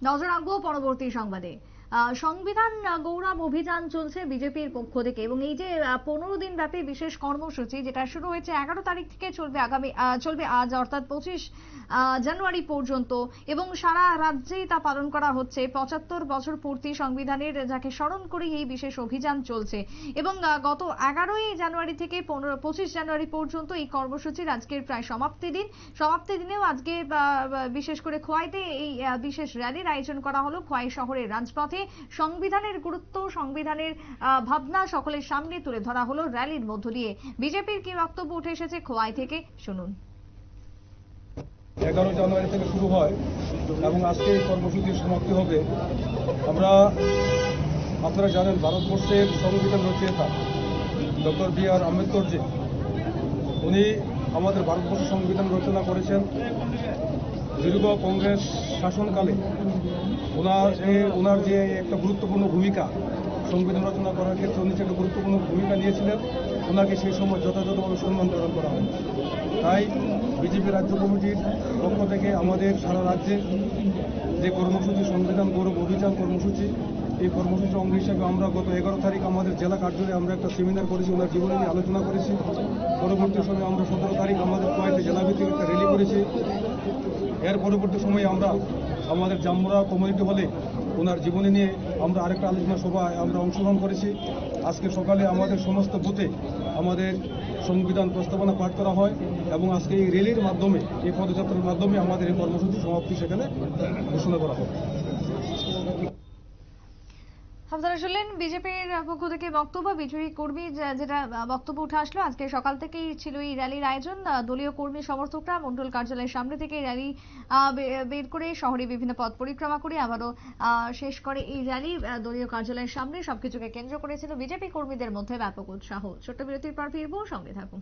নজর রাখবো পরবর্তী সংবাদে। সংবিধান গৌরব অভিযান চলছে বিজেপির পক্ষ থেকে, এবং এই যে 15 দিন ব্যাপী বিশেষ কর্মসূচি যেটা শুরু হয়েছে 11 তারিখ থেকে চলবে আজ অর্থাৎ 25 জানুয়ারি পর্যন্ত, এবং সারা রাজ্যেই তা পালন করা হচ্ছে। 75 বছর পূর্তি সংবিধানের যাকে স্মরণ করে এই বিশেষ অভিযান চলছে, এবং গত 11ই জানুয়ারি থেকে 25 জানুয়ারি পর্যন্ত এই কর্মসূচির আজকের প্রায় সমাপ্তি দিনেও আজকে বিশেষ করে খোয়াইতে এই বিশেষ র্যালির আয়োজন করা হলো। খোয়াই শহরের রাজপথে সংবিধানের গুরুত্ব, সংবিধানের ভাবনা সকলের সামনে তুলে ধরা হলো র্যালির মধ্য দিয়ে। বিজেপির কি বক্তব্য উঠে এসেছে খোয়াই থেকে, শুনুন। 11 জানুয়ারি থেকে শুরু হয় এবং আজকে এই কর্মসূচির সমাপ্তি হবে। আপনারা জানেন ভারতবর্ষের সংবিধান রচয়িতা ডক্টর বি.আর. আম্বেদকর জি, উনি আমাদের ভারতবর্ষের সংবিধান রচনা করেছেন। দীর্ঘ কংগ্রেস শাসনকালে ওনার যে একটা গুরুত্বপূর্ণ ভূমিকা সংবিধান রচনা করার ক্ষেত্রে, উনি যে একটা গুরুত্বপূর্ণ ভূমিকা নিয়েছিলেন, ওনাকে সেই সময় যথাযথভাবে সম্মান প্রদান করা হয়। তাই বিজেপি রাজ্য কমিটির পক্ষ থেকে আমাদের সারা রাজ্যে যে কর্মসূচি সংবিধান গৌরব অভিযান কর্মসূচি, এই কর্মসূচির অঙ্গ হিসেবে আমরা গত 11 তারিখ আমাদের জেলা কার্যালয়ে আমরা একটা সেমিনার করেছি, ওনার জীবনে নিয়ে আলোচনা করেছি। পরবর্তী সময়ে আমরা 17 তারিখ আমাদের কয়েকটি জেলাভিত্তিক একটা র্যালি করেছি। এর পরবর্তী সময়ে আমরা আমাদের জামুরা কমিউনিটি হলে ওনার জীবনী নিয়ে আমরা আরেকটা আলোচনা সভায় আমরা অংশগ্রহণ করেছি। আজকে সকালে আমাদের সমস্ত বুথে আমাদের সংবিধান প্রস্তাবনা পাঠ করা হয়, এবং আজকে এই র্যালির মাধ্যমে, এই পদযাত্রার মাধ্যমে আমাদের এই কর্মসূচি সমাপ্তি সেখানে ঘোষণা করা হয়। আপনারা শুনলেন বিজেপির পক্ষ থেকে বক্তব্য। বিজেপি কর্মী যেটা বক্তব্য উঠে আসলো, আজকে সকাল থেকেই ছিল এই র্যালির আয়োজন। দলীয় কর্মী সমর্থকরা মন্ডল কার্যালয়ের সামনে থেকে র্যালি বের করে শহরে বিভিন্ন পথ পরিক্রমা করে আবারও শেষ করে এই র্যালি দলীয় কার্যালয়ের সামনে। সবকিছুকে কেন্দ্র করেছিল বিজেপি কর্মীদের মধ্যে ব্যাপক উৎসাহ। ছোট্ট বিরতির পর ফিরবো, সঙ্গে থাকুন।